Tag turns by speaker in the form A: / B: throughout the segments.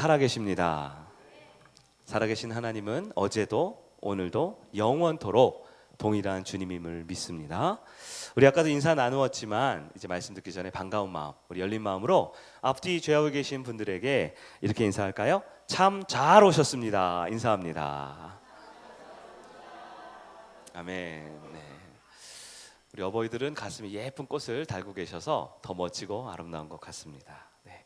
A: 살아계십니다. 살아계신 하나님은 어제도 오늘도 영원토록 동일한 주님임을 믿습니다. 우리 아까도 인사 나누었지만 이제 말씀 듣기 전에 반가운 마음, 우리 열린 마음으로 앞뒤 죄하고 계신 분들에게 이렇게 인사할까요? 참 잘 오셨습니다. 인사합니다. 아멘. 네. 우리 어버이들은 가슴에 예쁜 꽃을 달고 계셔서 더 멋지고 아름다운 것 같습니다. 네.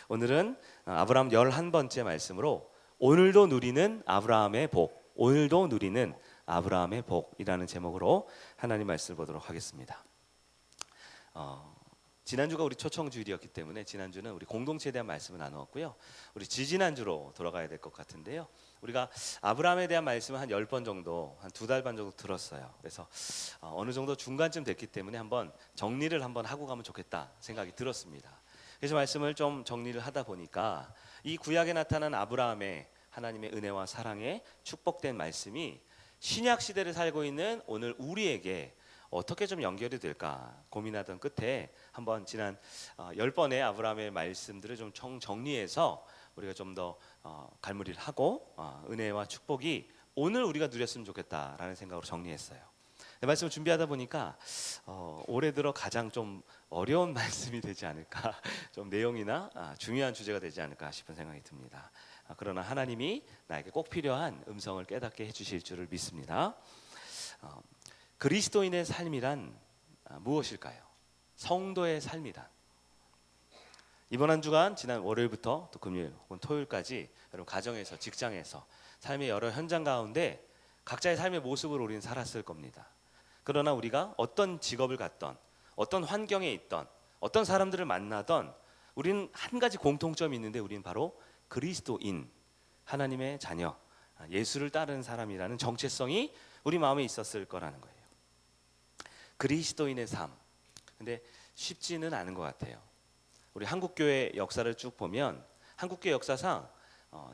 A: 오늘은 아브라함 11번째 말씀으로 오늘도 누리는 아브라함의 복, 오늘도 누리는 아브라함의 복이라는 제목으로 하나님 말씀을 보도록 하겠습니다. 지난주가 우리 초청주일이었기 때문에 지난주는 우리 공동체에 대한 말씀을 나누었고요. 우리 지지난주로 돌아가야 될 것 같은데요. 우리가 아브라함에 대한 말씀을 한 10번 정도, 한 2달 반 정도 들었어요. 그래서 어느 정도 중간쯤 됐기 때문에 한번 정리를 한번 하고 가면 좋겠다 생각이 들었습니다. 그래서 말씀을 좀 정리를 하다 보니까 이 구약에 나타난 아브라함의 하나님의 은혜와 사랑에 축복된 말씀이 신약 시대를 살고 있는 오늘 우리에게 어떻게 좀 연결이 될까 고민하던 끝에 한번 지난 10번의 아브라함의 말씀들을 좀 정리해서 우리가 좀 더 갈무리를 하고 은혜와 축복이 오늘 우리가 누렸으면 좋겠다라는 생각으로 정리했어요. 말씀을 준비하다 보니까 올해 들어 가장 좀 어려운 말씀이 되지 않을까, 좀 내용이나 중요한 주제가 되지 않을까 싶은 생각이 듭니다. 그러나 하나님이 나에게 꼭 필요한 음성을 깨닫게 해주실 줄을 믿습니다. 그리스도인의 삶이란 무엇일까요? 성도의 삶이란. 이번 한 주간 지난 월요일부터 또 금요일 혹은 토요일까지 여러분 가정에서, 직장에서, 삶의 여러 현장 가운데 각자의 삶의 모습을 우리는 살았을 겁니다. 그러나 우리가 어떤 직업을 갖던, 어떤 환경에 있던, 어떤 사람들을 만나던 우리는 한 가지 공통점이 있는데 우리는 바로 그리스도인, 하나님의 자녀, 예수를 따르는 사람이라는 정체성이 우리 마음에 있었을 거라는 거예요. 그리스도인의 삶. 근데 쉽지는 않은 것 같아요. 우리 한국교회 역사를 쭉 보면 한국교회 역사상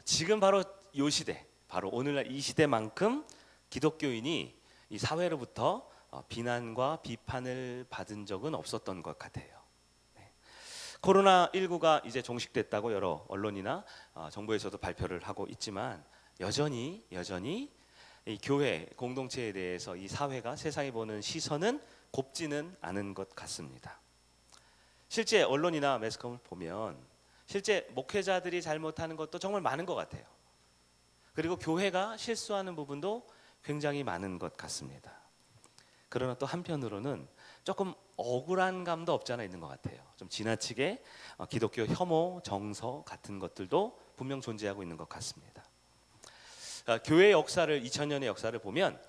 A: 지금 바로 이 시대, 바로 오늘날 이 시대만큼 기독교인이 이 사회로부터 비난과 비판을 받은 적은 없었던 것 같아요. 네. 코로나19가 이제 종식됐다고 여러 언론이나 정부에서도 발표를 하고 있지만 여전히 이 교회 공동체에 대해서 이 사회가 세상이 보는 시선은 곱지는 않은 것 같습니다. 실제 언론이나 매스컴을 보면 실제 목회자들이 잘못하는 것도 정말 많은 것 같아요. 그리고 교회가 실수하는 부분도 굉장히 많은 것 같습니다. 그러나 또 한편으로는 조금 억울한 감도 없지 않아 있는 것 같아요. 좀 지나치게 기독교 혐오, 정서 같은 것들도 분명 존재하고 있는 것 같습니다. 교회 역사를 2000년의 역사를 보면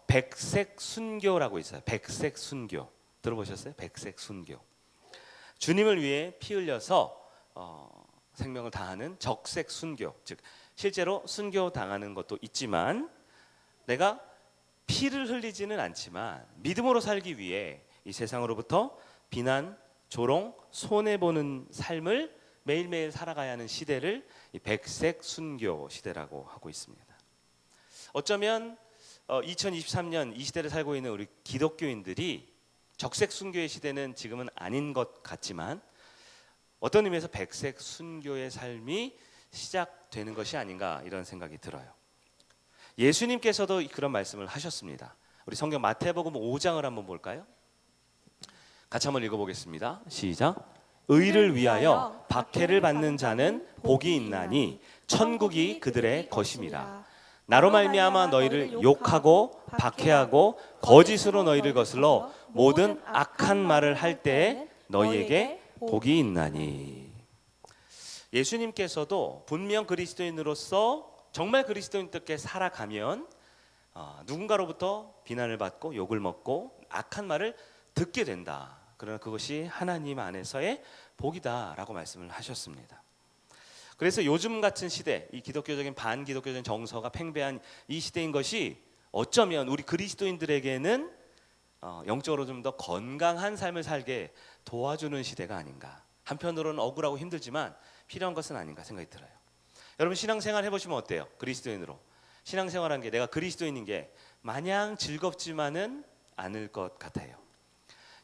A: 백색 순교라고 있어요. 백색 순교 들어보셨어요? 백색 순교. 주님을 위해 피 흘려서 생명을 다하는 적색 순교, 즉 실제로 순교 당하는 것도 있지만 내가 피를 흘리지는 않지만 믿음으로 살기 위해 이 세상으로부터 비난, 조롱, 손해보는 삶을 매일매일 살아가야 하는 시대를 이 백색 순교 시대라고 하고 있습니다. 어쩌면 2023년 이 시대를 살고 있는 우리 기독교인들이 적색 순교의 시대는 지금은 아닌 것 같지만 어떤 의미에서 백색 순교의 삶이 시작되는 것이 아닌가 이런 생각이 들어요. 예수님께서도 그런 말씀을 하셨습니다. 우리 성경 마태복음 5장을 한번 볼까요? 같이 한번 읽어보겠습니다. 시작. 의를 위하여 박해를 받는 자는 복이 있나니 천국이 그들의 것임이라. 나로 말미암아 너희를 욕하고 박해하고 거짓으로 너희를 거슬러 모든 악한 말을 할 때에 너희에게 복이 있나니. 예수님께서도 분명 그리스도인으로서 정말 그리스도인답게 살아가면 누군가로부터 비난을 받고 욕을 먹고 악한 말을 듣게 된다. 그러나 그것이 하나님 안에서의 복이다라고 말씀을 하셨습니다. 그래서 요즘 같은 시대, 이 기독교적인 반기독교적인 정서가 팽배한 이 시대인 것이 어쩌면 우리 그리스도인들에게는 영적으로 좀 더 건강한 삶을 살게 도와주는 시대가 아닌가. 한편으로는 억울하고 힘들지만 필요한 것은 아닌가 생각이 들어요. 여러분 신앙생활 해보시면 어때요? 그리스도인으로 신앙생활한 게 내가 그리스도인인 게 마냥 즐겁지만은 않을 것 같아요.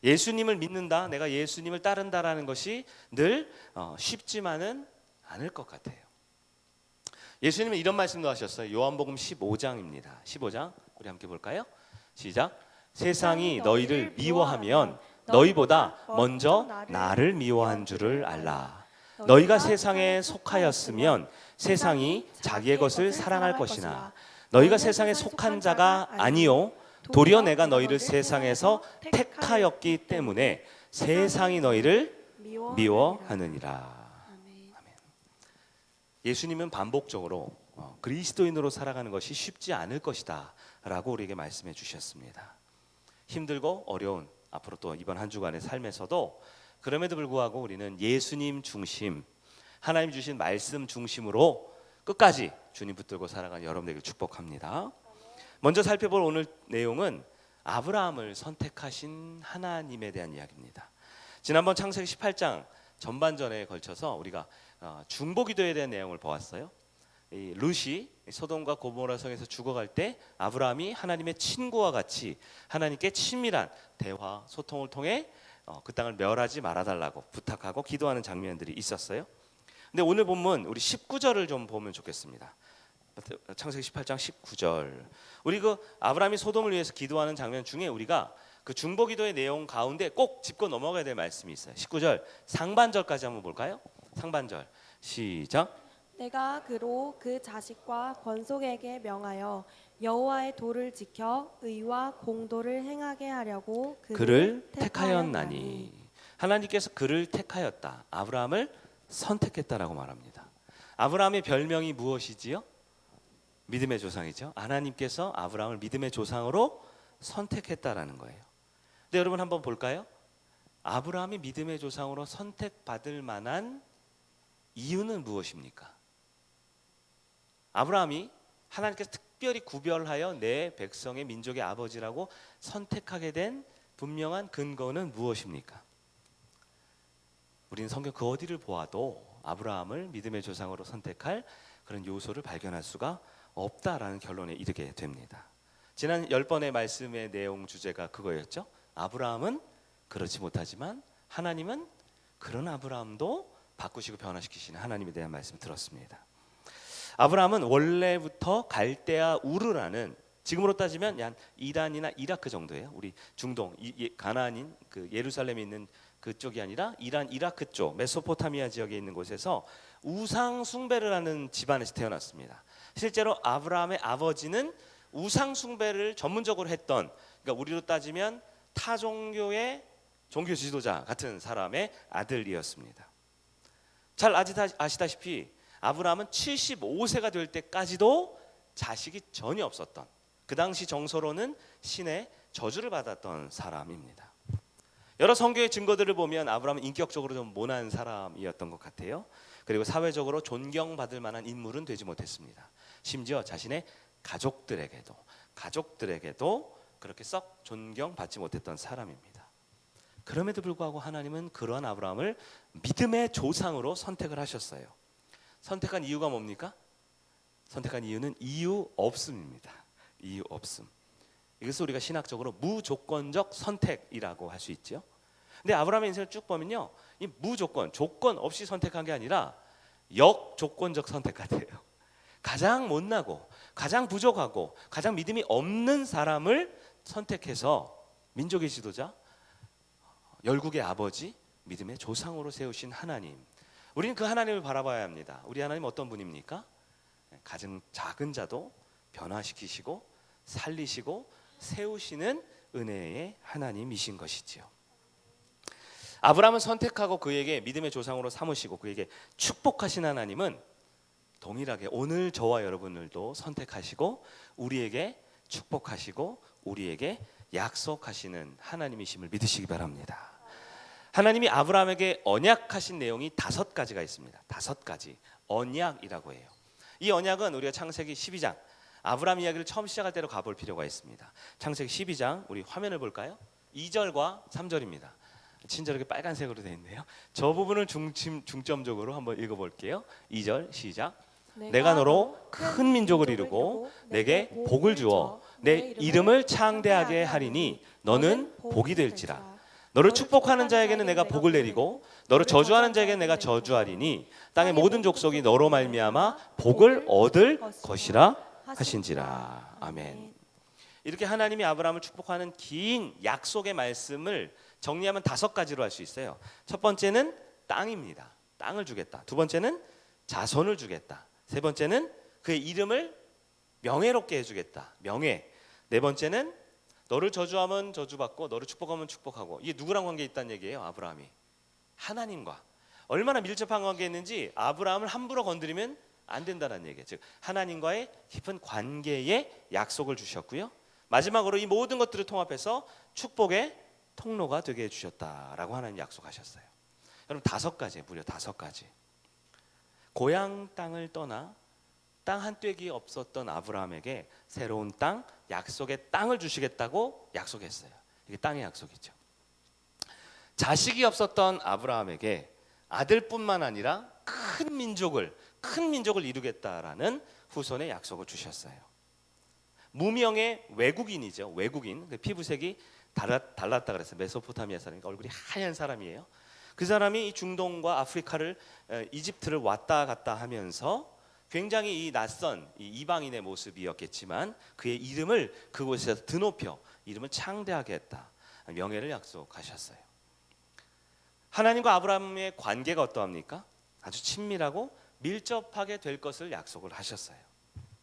A: 예수님을 믿는다, 내가 예수님을 따른다라는 것이 늘 쉽지만은 않을 것 같아요. 예수님은 이런 말씀도 하셨어요. 요한복음 15장입니다. 15장 우리 함께 볼까요? 시작. 세상이 너희를 미워하면 너희보다 먼저 나를 미워한 줄을 알라. 너희가 세상에 속하였으면 세상이 자기의 것을 사랑할 것이나 너희가 세상에 속한 자가 아니요 도리어 내가 너희를 세상에서 택하였기 때문에 세상이 너희를 미워하느니라. 예수님은 반복적으로 그리스도인으로 살아가는 것이 쉽지 않을 것이다 라고 우리에게 말씀해 주셨습니다. 힘들고 어려운 앞으로 또 이번 한 주간의 삶에서도 그럼에도 불구하고 우리는 예수님 중심, 하나님 주신 말씀 중심으로 끝까지 주님 붙들고 살아가는 여러분 되길 축복합니다. 먼저 살펴볼 오늘 내용은 아브라함을 선택하신 하나님에 대한 이야기입니다. 지난번 창세기 18장 전반전에 걸쳐서 우리가 중보기도에 대한 내용을 보았어요. 이 룻이 소돔과 고모라 성에서 죽어갈 때 아브라함이 하나님의 친구와 같이 하나님께 친밀한 대화 소통을 통해 그 땅을 멸하지 말아달라고 부탁하고 기도하는 장면들이 있었어요. 근데 오늘 본문 우리 19절을 좀 보면 좋겠습니다. 창세기 18장 19절. 우리 그 아브라함이 소돔을 위해서 기도하는 장면 중에 우리가 그 중보기도의 내용 가운데 꼭 짚고 넘어가야 될 말씀이 있어요. 19절 상반절까지 한번 볼까요? 상반절 시작.
B: 내가 그로 그 자식과 권속에게 명하여 여호와의 도를 지켜 의와 공도를 행하게 하려고
A: 그를 택하였나니. 하나님께서 그를 택하였다. 아브라함을 선택했다라고 말합니다. 아브라함의 별명이 무엇이지요? 믿음의 조상이죠. 하나님께서 아브라함을 믿음의 조상으로 선택했다라는 거예요. 근데 여러분 한번 볼까요? 아브라함이 믿음의 조상으로 선택받을 만한 이유는 무엇입니까? 아브라함이 하나님께서 특별히 구별하여 내 백성의 민족의 아버지라고 선택하게 된 분명한 근거는 무엇입니까? 우리는 성경 그 어디를 보아도 아브라함을 믿음의 조상으로 선택할 그런 요소를 발견할 수가 없다라는 결론에 이르게 됩니다. 지난 10번의 말씀의 내용 주제가 그거였죠. 아브라함은 그렇지 못하지만 하나님은 그런 아브라함도 바꾸시고 변화시키시는 하나님에 대한 말씀 들었습니다. 아브라함은 원래부터 갈대아 우르라는 지금으로 따지면 한 이란이나 이라크 정도예요. 우리 중동 가나안인 그 예루살렘에 있는 그쪽이 아니라 이란 이라크 쪽 메소포타미아 지역에 있는 곳에서 우상 숭배를 하는 집안에서 태어났습니다. 실제로 아브라함의 아버지는 우상 숭배를 전문적으로 했던, 그러니까 우리로 따지면 타종교의 종교 지도자 같은 사람의 아들이었습니다. 잘 아시다시피 아브라함은 75세가 될 때까지도 자식이 전혀 없었던, 그 당시 정서로는 신의 저주를 받았던 사람입니다. 여러 성경의 증거들을 보면 아브라함은 인격적으로 좀 모난 사람이었던 것 같아요. 그리고 사회적으로 존경받을 만한 인물은 되지 못했습니다. 심지어 자신의 가족들에게도 그렇게 썩 존경받지 못했던 사람입니다. 그럼에도 불구하고 하나님은 그러한 아브라함을 믿음의 조상으로 선택을 하셨어요. 선택한 이유가 뭡니까? 선택한 이유는 이유 없음입니다. 이유 없음. 이것을 우리가 신학적으로 무조건적 선택이라고 할 수 있죠. 근데 아브라함의 인생을 쭉 보면요, 이 무조건, 조건 없이 선택한 게 아니라 역조건적 선택 같아요. 가장 못나고 가장 부족하고 가장 믿음이 없는 사람을 선택해서 민족의 지도자, 열국의 아버지, 믿음의 조상으로 세우신 하나님. 우리는 그 하나님을 바라봐야 합니다. 우리 하나님 어떤 분입니까? 가장 작은 자도 변화시키시고 살리시고 세우시는 은혜의 하나님이신 것이지요. 아브라함을 선택하고 그에게 믿음의 조상으로 삼으시고 그에게 축복하신 하나님은 동일하게 오늘 저와 여러분들도 선택하시고 우리에게 축복하시고 우리에게 약속하시는 하나님이심을 믿으시기 바랍니다. 하나님이 아브라함에게 언약하신 내용이 5가지가 있습니다. 5가지 언약이라고 해요. 이 언약은 우리가 창세기 12장 아브라함 이야기를 처음 시작할 때로 가볼 필요가 있습니다. 창세기 12장 우리 화면을 볼까요? 2절과 3절입니다. 친절하게 빨간색으로 되어 있네요. 저 부분을 중점적으로 한번 읽어볼게요. 2절 시작. 내가 너로 큰 민족을 이루고 내게 복을 주어 내 이름을 창대하게 하리니 너는 복이 될지라. 너를 축복하는 자에게는 내가 복을 내리고 너를 저주하는 자에게는 내가 저주하리니 땅의 모든 족속이 너로 말미암아 복을 얻을 것이라 하신지라. 아멘. 이렇게 하나님이 아브라함을 축복하는 긴 약속의 말씀을 정리하면 5가지로 할 수 있어요. 첫 번째는 땅입니다. 땅을 주겠다. 두 번째는 자손을 주겠다. 세 번째는 그의 이름을 명예롭게 해주겠다. 명예. 네 번째는 너를 저주하면 저주받고 너를 축복하면 축복하고. 이게 누구랑 관계 있다는 얘기예요? 아브라함이 하나님과 얼마나 밀접한 관계였는지 아브라함을 함부로 건드리면 안 된다는 얘기예요. 즉 하나님과의 깊은 관계에 약속을 주셨고요. 마지막으로 이 모든 것들을 통합해서 축복의 통로가 되게 해주셨다라고 하나님 약속하셨어요. 여러분 5가지, 무려 5가지. 고향 땅을 떠나 땅 한 뙑이 없었던 아브라함에게 새로운 땅, 약속의 땅을 주시겠다고 약속했어요. 이게 땅의 약속이죠. 자식이 없었던 아브라함에게 아들뿐만 아니라 큰 민족을 이루겠다라는 후손의 약속을 주셨어요. 무명의 외국인이죠. 외국인. 피부색이 달랐다 그랬어요. 메소포타미아 사람이니까 얼굴이 하얀 사람이에요. 그 사람이 이 중동과 아프리카를 이집트를 왔다 갔다 하면서 굉장히 이 낯선 이 이방인의 모습이었겠지만 그의 이름을 그곳에서 드높여 이름을 창대하게 했다. 명예를 약속하셨어요. 하나님과 아브라함의 관계가 어떠합니까? 아주 친밀하고 밀접하게 될 것을 약속을 하셨어요.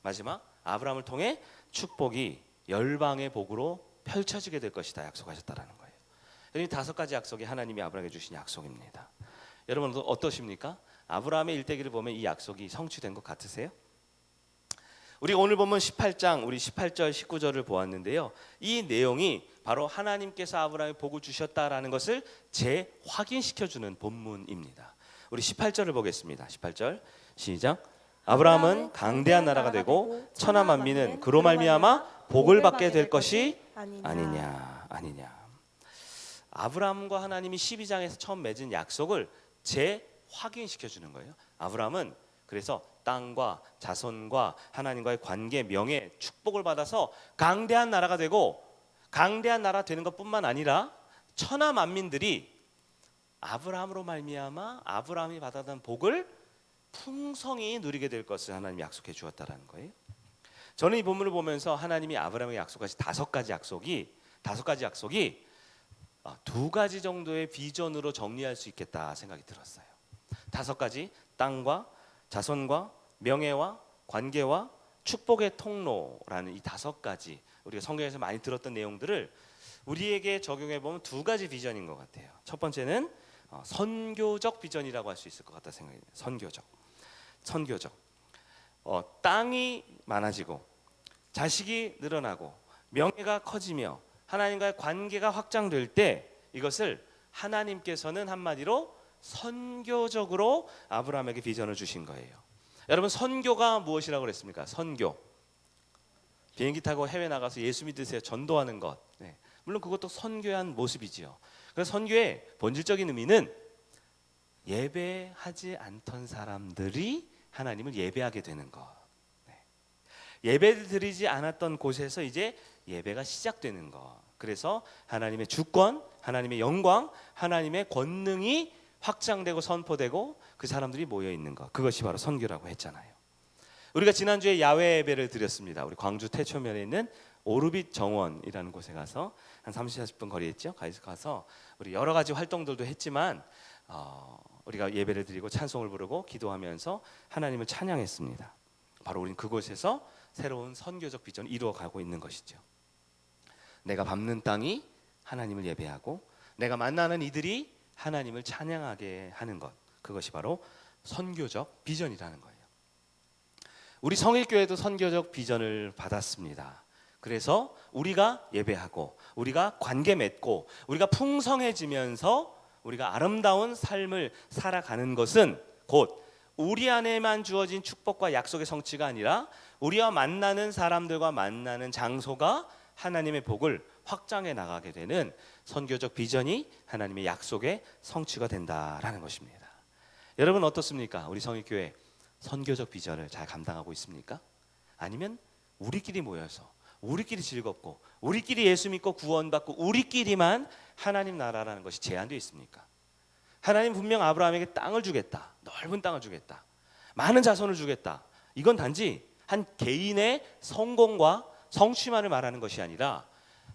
A: 마지막 아브라함을 통해 축복이 열방의 복으로 펼쳐지게 될 것이다 약속하셨다라는 거예요. 이 5가지 약속이 하나님이 아브라함에게 주신 약속입니다. 여러분 어떠십니까? 아브라함의 일대기를 보면 이 약속이 성취된 것 같으세요? 우리가 오늘 보면 18장 우리 18절 19절을 보았는데요. 이 내용이 바로 하나님께서 아브라함에 복을 주셨다라는 것을 재확인시켜주는 본문입니다. 우리 18절을 보겠습니다. 18절 시작. 아브라함은 강대한 나라가 되고 천하 만민은 그로 말미암아 복을 받게 될 것이 아니냐. 아브라함과 하나님이 12장에서 처음 맺은 약속을 재확인시켜주는 거예요. 아브라함은 그래서 땅과 자손과 하나님과의 관계, 명예, 축복을 받아서 강대한 나라가 되고 강대한 나라 되는 것뿐만 아니라 천하 만민들이 아브라함으로 말미암아 아브라함이 받았던 복을 풍성히 누리게 될 것을 하나님이 약속해 주었다라는 거예요. 저는 이 본문을 보면서 하나님이 아브라함에게 약속하신 5가지 약속이 2가지 정도의 비전으로 정리할 수 있겠다 생각이 들었어요. 5가지 땅과 자손과 명예와 관계와 축복의 통로라는 이 5가지 우리가 성경에서 많이 들었던 내용들을 우리에게 적용해 보면 2가지 비전인 것 같아요. 첫 번째는 선교적 비전이라고 할 수 있을 것 같다 생각이 돼요. 선교적. 땅이 많아지고 자식이 늘어나고 명예가 커지며 하나님과의 관계가 확장될 때 이것을 하나님께서는 한마디로 선교적으로 아브라함에게 비전을 주신 거예요. 여러분 선교가 무엇이라고 그랬습니까? 선교. 비행기 타고 해외 나가서 예수 믿으세요 전도하는 것. 네. 물론 그것도 선교한 모습이지요. 그래서 선교의 본질적인 의미는 예배하지 않던 사람들이 하나님을 예배하게 되는 것. 네. 예배를 드리지 않았던 곳에서 이제 예배가 시작되는 것. 그래서 하나님의 주권, 하나님의 영광, 하나님의 권능이 확장되고 선포되고 그 사람들이 모여 있는 것. 그것이 바로 선교라고 했잖아요. 우리가 지난주에 야외 예배를 드렸습니다. 우리 광주 태초면에 있는 오르빗 정원이라는 곳에 가서 한 30-40분 거리에 있죠. 가서 우리 여러 가지 활동들도 했지만 우리가 예배를 드리고 찬송을 부르고 기도하면서 하나님을 찬양했습니다. 바로 우리는 그곳에서 새로운 선교적 비전을 이루어가고 있는 것이죠. 내가 밟는 땅이 하나님을 예배하고 내가 만나는 이들이 하나님을 찬양하게 하는 것. 그것이 바로 선교적 비전이라는 거예요. 우리 성일교회도 선교적 비전을 받았습니다. 그래서 우리가 예배하고 우리가 관계 맺고 우리가 풍성해지면서 우리가 아름다운 삶을 살아가는 것은 곧 우리 안에만 주어진 축복과 약속의 성취가 아니라 우리와 만나는 사람들과 만나는 장소가 하나님의 복을 확장해 나가게 되는 선교적 비전이 하나님의 약속의 성취가 된다라는 것입니다. 여러분 어떻습니까? 우리 성일교회 선교적 비전을 잘 감당하고 있습니까? 아니면 우리끼리 모여서 우리끼리 즐겁고 우리끼리 예수 믿고 구원받고 우리끼리만 하나님 나라라는 것이 제한되어 있습니까? 하나님 분명 아브라함에게 땅을 주겠다, 넓은 땅을 주겠다, 많은 자손을 주겠다. 이건 단지 한 개인의 성공과 성취만을 말하는 것이 아니라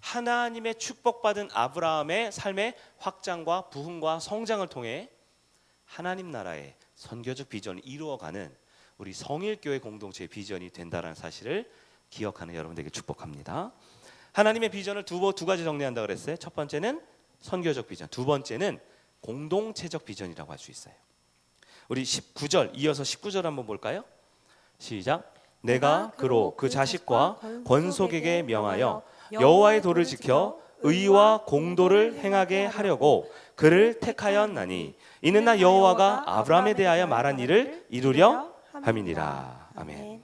A: 하나님의 축복받은 아브라함의 삶의 확장과 부흥과 성장을 통해 하나님 나라의 선교적 비전을 이루어가는 우리 성일교회 공동체의 비전이 된다는 사실을 기억하는 여러분들에게 축복합니다. 하나님의 비전을 두 가지 정리한다고 그랬어요. 첫 번째는 선교적 비전, 두 번째는 공동체적 비전이라고 할 수 있어요. 우리 19절 이어서 19절 한번 볼까요? 시작. 내가 그로 그 자식과 권속에게 명하여 여호와의 도를 지켜 의와 공도를 행하게 하려고 그를 택하였나니 이는 나 여호와가 아브라함에 대하여 말한 일을 이루려 함이니라. 아멘.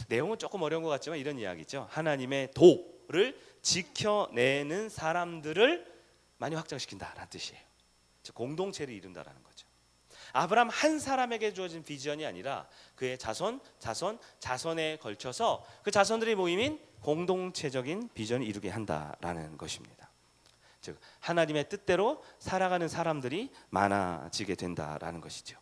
A: 내용은 조금 어려운 것 같지만 이런 이야기죠. 하나님의 도를 지켜내는 사람들을 많이 확장시킨다라는 뜻이에요. 즉 공동체를 이룬다라는 거죠. 아브라함 한 사람에게 주어진 비전이 아니라 그의 자손에 걸쳐서 그 자손들의 모임인 공동체적인 비전을 이루게 한다라는 것입니다. 즉 하나님의 뜻대로 살아가는 사람들이 많아지게 된다라는 것이죠.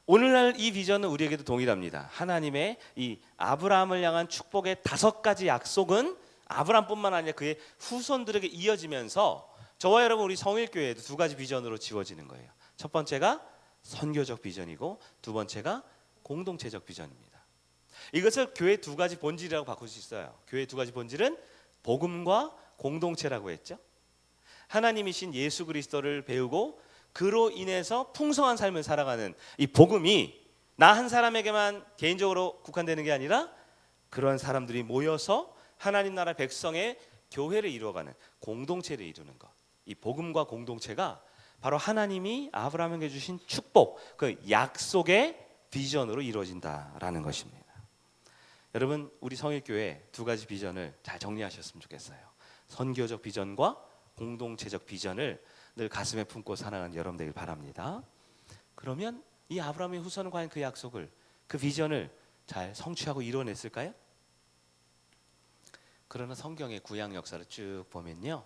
A: 오늘날 이 비전은 우리에게도 동일합니다. 하나님의 이 아브라함을 향한 축복의 5가지 약속은 아브라함뿐만 아니라 그의 후손들에게 이어지면서 저와 여러분 우리 성일교회에도 2가지 비전으로 지워지는 거예요. 첫 번째가 선교적 비전이고 두 번째가 공동체적 비전입니다. 이것을 교회 2가지 본질이라고 바꿀 수 있어요. 교회 2가지 본질은 복음과 공동체라고 했죠. 하나님이신 예수 그리스도를 배우고 그로 인해서 풍성한 삶을 살아가는 이 복음이 나 한 사람에게만 개인적으로 국한되는 게 아니라 그런 사람들이 모여서 하나님 나라 백성의 교회를 이루어가는 공동체를 이루는 것. 이 복음과 공동체가 바로 하나님이 아브라함에게 주신 축복, 그 약속의 비전으로 이루어진다라는 것입니다. 여러분 우리 성일교회 2가지 비전을 잘 정리하셨으면 좋겠어요. 선교적 비전과 공동체적 비전을 늘 가슴에 품고 살아가는 여러분 되길 바랍니다. 그러면 이 아브라함의 후손은 과연 그 약속을, 그 비전을 잘 성취하고 이루어냈을까요? 그러나 성경의 구약 역사를 쭉 보면요,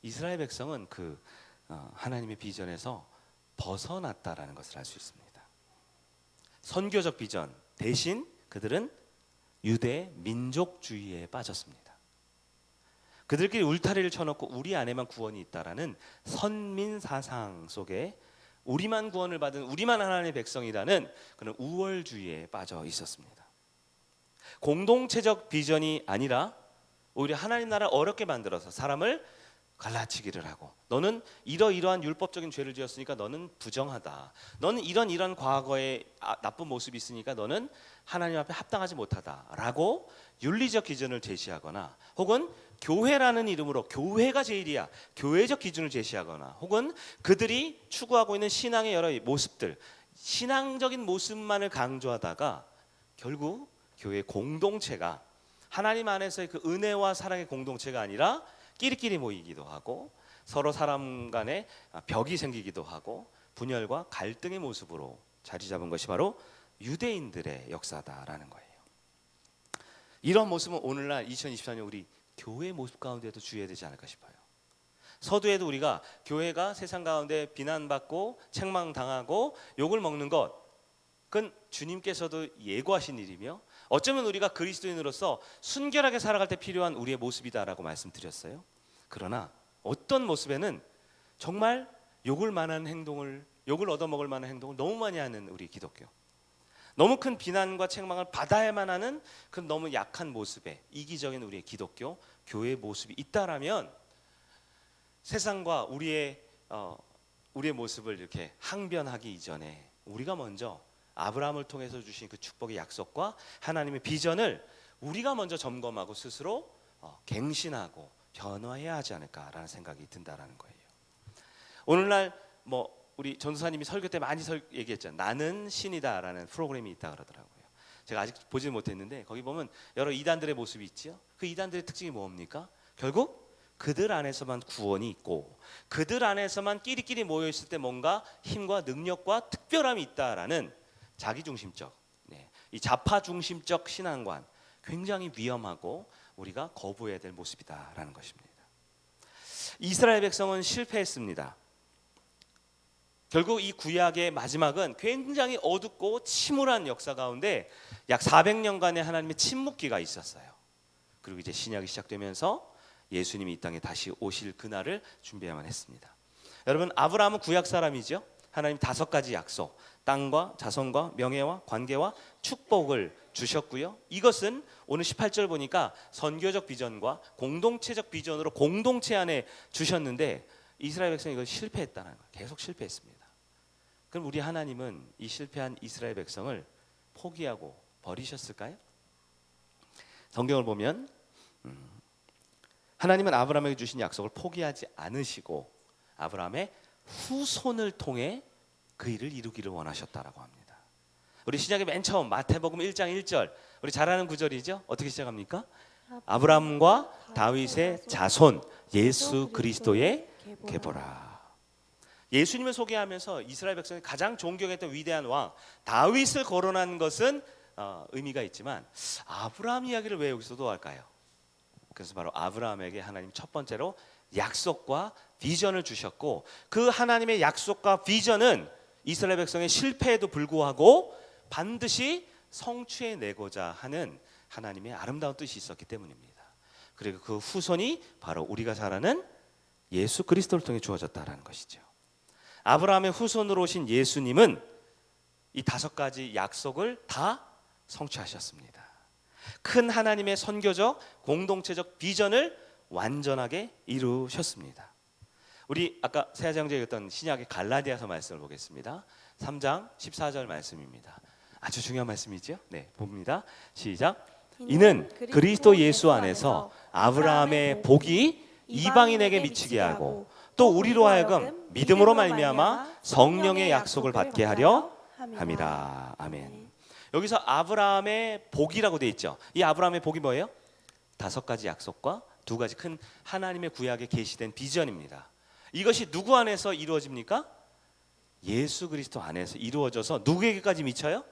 A: 이스라엘 백성은 그 하나님의 비전에서 벗어났다라는 것을 알 수 있습니다. 선교적 비전 대신 그들은 유대 민족주의에 빠졌습니다. 그들끼리 울타리를 쳐놓고 우리 안에만 구원이 있다라는 선민 사상 속에 우리만 구원을 받은 우리만 하나님의 백성이라는 그런 우월주의에 빠져 있었습니다. 공동체적 비전이 아니라 오히려 하나님 나라를 어렵게 만들어서 사람을 갈라치기를 하고, 너는 이러이러한 율법적인 죄를 지었으니까 너는 부정하다, 너는 이런 과거의 나쁜 모습이 있으니까 너는 하나님 앞에 합당하지 못하다라고 윤리적 기준을 제시하거나, 혹은 교회라는 이름으로 교회가 제일이야, 교회적 기준을 제시하거나, 혹은 그들이 추구하고 있는 신앙의 여러 모습들, 신앙적인 모습만을 강조하다가 결국 교회 공동체가 하나님 안에서의 그 은혜와 사랑의 공동체가 아니라 끼리끼리 모이기도 하고 서로 사람 간에 벽이 생기기도 하고 분열과 갈등의 모습으로 자리 잡은 것이 바로 유대인들의 역사다라는 거예요. 이런 모습은 오늘날 2024년 우리 교회의 모습 가운데도 주의해야 되지 않을까 싶어요. 서두에도 우리가 교회가 세상 가운데 비난받고 책망당하고 욕을 먹는 것, 그건 주님께서도 예고하신 일이며 어쩌면 우리가 그리스도인으로서 순결하게 살아갈 때 필요한 우리의 모습이다라고 말씀드렸어요. 그러나 어떤 모습에는 정말 욕을 얻어먹을 만한 행동을 너무 많이 하는 우리 기독교, 너무 큰 비난과 책망을 받아야만 하는 그 너무 약한 모습에 이기적인 우리의 기독교, 교회의 모습이 있다라면 세상과 우리의 모습을 이렇게 항변하기 이전에 우리가 먼저 아브라함을 통해서 주신 그 축복의 약속과 하나님의 비전을 우리가 먼저 점검하고 스스로 갱신하고 변화해야 하지 않을까라는 생각이 든다라는 거예요. 오늘날 우리 전도사님이 설교 때 많이 얘기했잖아요. 나는 신이다라는 프로그램이 있다 그러더라고요. 제가 아직 보지 못했는데 거기 보면 여러 이단들의 모습이 있죠. 그 이단들의 특징이 뭡니까? 결국 그들 안에서만 구원이 있고 그들 안에서만 끼리끼리 모여 있을 때 뭔가 힘과 능력과 특별함이 있다라는 자기중심적, 이 자파중심적 신앙관, 굉장히 위험하고 우리가 거부해야 될 모습이다라는 것입니다. 이스라엘 백성은 실패했습니다. 결국 이 구약의 마지막은 굉장히 어둡고 침울한 역사 가운데 약 400년간의 하나님의 침묵기가 있었어요. 그리고 이제 신약이 시작되면서 예수님이 이 땅에 다시 오실 그날을 준비해야만 했습니다. 여러분, 아브라함은 구약 사람이죠. 하나님 5가지 약속, 땅과 자손과 명예와 관계와 축복을 주셨고요. 이것은 오늘 18절 보니까 선교적 비전과 공동체적 비전으로 공동체 안에 주셨는데 이스라엘 백성이 이걸 실패했다는 거예요. 계속 실패했습니다. 그럼 우리 하나님은 이 실패한 이스라엘 백성을 포기하고 버리셨을까요? 성경을 보면 하나님은 아브라함에게 주신 약속을 포기하지 않으시고 아브라함의 후손을 통해 그 일을 이루기를 원하셨다라고 합니다. 우리 신약의 맨 처음 마태복음 1장 1절 우리 잘 아는 구절이죠. 어떻게 시작합니까? 아브라함과 다윗의 자손 예수 그리스도의 계보라. 예수님을 소개하면서 이스라엘 백성이 가장 존경했던 위대한 왕 다윗을 거론한 것은 의미가 있지만 아브라함 이야기를 왜 여기서도 할까요? 그래서 바로 아브라함에게 하나님 첫 번째로 약속과 비전을 주셨고 그 하나님의 약속과 비전은 이스라엘 백성의 실패에도 불구하고 반드시 성취해내고자 하는 하나님의 아름다운 뜻이 있었기 때문입니다. 그리고 그 후손이 바로 우리가 잘 아는 예수 그리스도를 통해 주어졌다라는 것이죠. 아브라함의 후손으로 오신 예수님은 이 5가지 약속을 다 성취하셨습니다. 큰 하나님의 선교적 공동체적 비전을 완전하게 이루셨습니다. 우리 아까 세아장제 읽었던 신약의 갈라디아서 말씀을 보겠습니다. 3장 14절 말씀입니다. 아주 중요한 말씀이죠. 네, 봅니다. 시작. 이는 그리스도 예수 안에서 아브라함의 복이 이방인에게 미치게 하고 또 우리로 하여금 믿음으로 말미암아 성령의 약속을 받게 하려 함이라. 아멘. 여기서 아브라함의 복이라고 돼 있죠. 이 아브라함의 복이 뭐예요? 5가지 약속과 2가지 큰 하나님의 구약에 계시된 비전입니다. 이것이 누구 안에서 이루어집니까? 예수 그리스도 안에서 이루어져서 누구에게까지 미쳐요?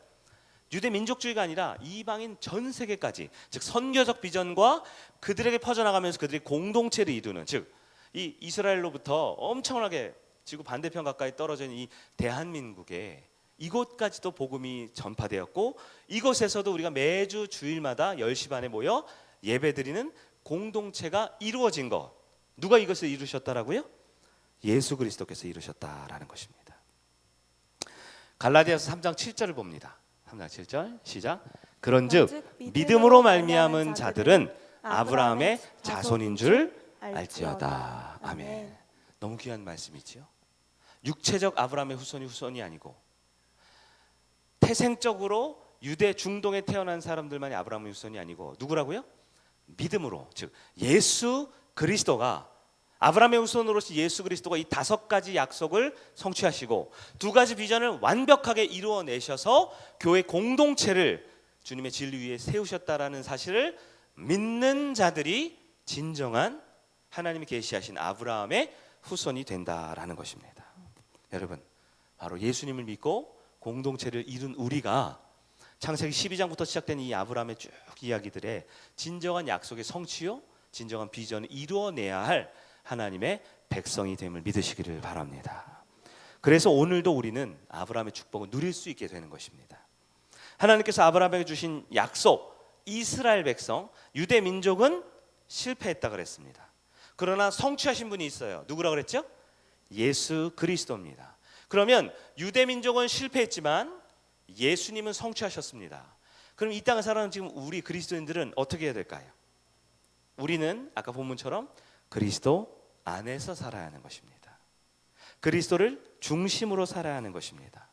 A: 유대 민족주의가 아니라 이방인 전 세계까지, 즉 선교적 비전과 그들에게 퍼져나가면서 그들이 공동체를 이루는, 즉 이 이스라엘로부터 엄청나게 지구 반대편 가까이 떨어져 있는 이 대한민국에 이곳까지도 복음이 전파되었고 이곳에서도 우리가 매주 주일마다 10시 반에 모여 예배드리는 공동체가 이루어진 것. 누가 이것을 이루셨다라고요? 예수 그리스도께서 이루셨다라는 것입니다. 갈라디아서 3장 7절을 봅니다. 3장 7절 시작. 그런즉 믿음으로 말미암은 자들은 아브라함의 자손인 줄 알지어다. 아멘. 너무 귀한 말씀이지요. 육체적 아브라함의 후손이 아니고 태생적으로 유대 중동에 태어난 사람들만이 아브라함의 후손이 아니고 누구라고요? 믿음으로, 즉 예수 그리스도가 아브라함의 후손으로서 예수 그리스도가 이 5가지 약속을 성취하시고 2가지 비전을 완벽하게 이루어내셔서 교회 공동체를 주님의 진리 위에 세우셨다라는 사실을 믿는 자들이 진정한 하나님이 계시하신 아브라함의 후손이 된다라는 것입니다. 여러분, 바로 예수님을 믿고 공동체를 이룬 우리가 창세기 12장부터 시작된 이 아브라함의 쭉 이야기들의 진정한 약속의 성취요, 진정한 비전을 이루어내야 할 하나님의 백성이 됨을 믿으시기를 바랍니다. 그래서 오늘도 우리는 아브라함의 축복을 누릴 수 있게 되는 것입니다. 하나님께서 아브라함에게 주신 약속, 이스라엘 백성, 유대 민족은 실패했다 그랬습니다. 그러나 성취하신 분이 있어요. 누구라고 그랬죠? 예수 그리스도입니다. 그러면 유대 민족은 실패했지만 예수님은 성취하셨습니다. 그럼 이 땅을 살아가는 지금 우리 그리스도인들은 어떻게 해야 될까요? 우리는 아까 본문처럼 그리스도 안에서 살아야 하는 것입니다. 그리스도를 중심으로 살아야 하는 것입니다.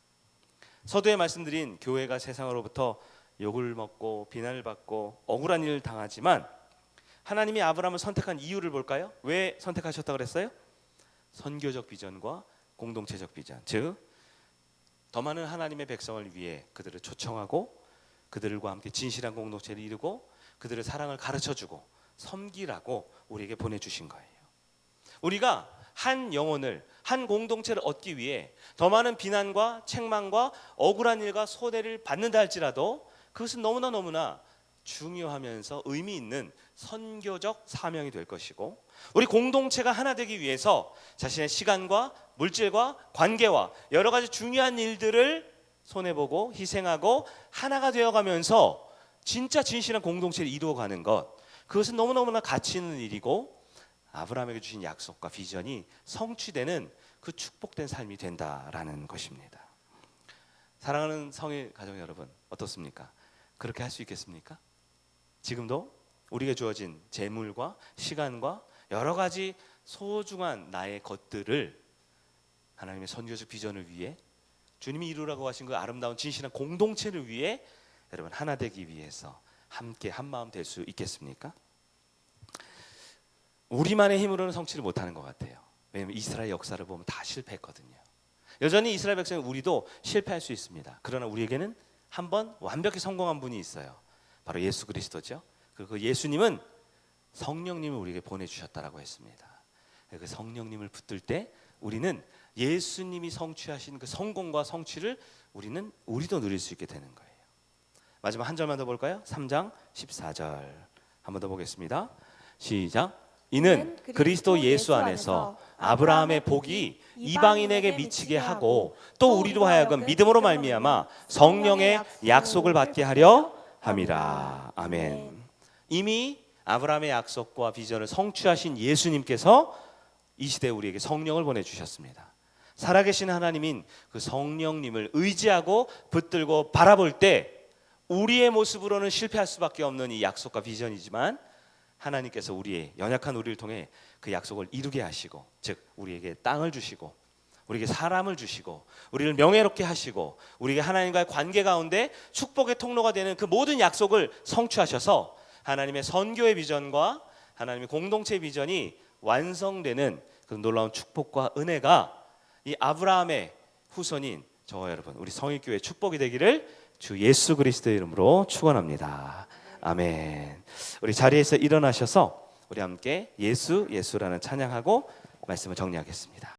A: 서두에 말씀드린 교회가 세상으로부터 욕을 먹고 비난을 받고 억울한 일을 당하지만 하나님이 아브라함을 선택한 이유를 볼까요? 왜 선택하셨다고 그랬어요? 선교적 비전과 공동체적 비전, 즉 더 많은 하나님의 백성을 위해 그들을 초청하고 그들과 함께 진실한 공동체를 이루고 그들의 사랑을 가르쳐주고 섬기라고 우리에게 보내주신 거예요. 우리가 한 영혼을, 한 공동체를 얻기 위해 더 많은 비난과 책망과 억울한 일과 손해를 받는다 할지라도 그것은 너무나 중요하면서 의미 있는 선교적 사명이 될 것이고, 우리 공동체가 하나 되기 위해서 자신의 시간과 물질과 관계와 여러 가지 중요한 일들을 손해보고 희생하고 하나가 되어가면서 진짜 진실한 공동체를 이루어가는 것, 그것은 너무너무나 가치 있는 일이고 아브라함에게 주신 약속과 비전이 성취되는 그 축복된 삶이 된다라는 것입니다. 사랑하는 성일 가정 여러분, 어떻습니까? 그렇게 할 수 있겠습니까? 지금도 우리에게 주어진 재물과 시간과 여러 가지 소중한 나의 것들을 하나님의 선교적 비전을 위해, 주님이 이루라고 하신 그 아름다운 진실한 공동체를 위해 여러분 하나 되기 위해서 함께 한마음 될 수 있겠습니까? 우리만의 힘으로는 성취를 못하는 것 같아요. 왜냐하면 이스라엘 역사를 보면 다 실패했거든요. 여전히 이스라엘 백성, 우리도 실패할 수 있습니다. 그러나 우리에게는 한번 완벽히 성공한 분이 있어요. 바로 예수 그리스도죠. 그 예수님은 성령님을 우리에게 보내주셨다라고 했습니다. 그 성령님을 붙들 때 우리는 예수님이 성취하신 그 성공과 성취를 우리도 누릴 수 있게 되는 거예요. 마지막 한 절만 더 볼까요? 3장 14절 한 번 더 보겠습니다. 시작. 이는 그리스도 예수 안에서 아브라함의 복이 이방인에게 미치게 하고 또 우리로 하여금 믿음으로 말미암아 성령의 약속을 받게 하려 함이라. 아멘. 이미 아브라함의 약속과 비전을 성취하신 예수님께서 이 시대에 우리에게 성령을 보내주셨습니다. 살아계신 하나님인 그 성령님을 의지하고 붙들고 바라볼 때 우리의 모습으로는 실패할 수밖에 없는 이 약속과 비전이지만, 하나님께서 우리의 연약한 우리를 통해 그 약속을 이루게 하시고, 즉 우리에게 땅을 주시고 우리에게 사람을 주시고 우리를 명예롭게 하시고 우리에게 하나님과의 관계 가운데 축복의 통로가 되는 그 모든 약속을 성취하셔서 하나님의 선교의 비전과 하나님의 공동체의 비전이 완성되는 그 놀라운 축복과 은혜가 이 아브라함의 후손인 저와 여러분, 우리 성일교회 축복이 되기를 주 예수 그리스도의 이름으로 축원합니다. 아멘. 우리 자리에서 일어나셔서 우리 함께 예수 예수라는 찬양하고 말씀을 정리하겠습니다.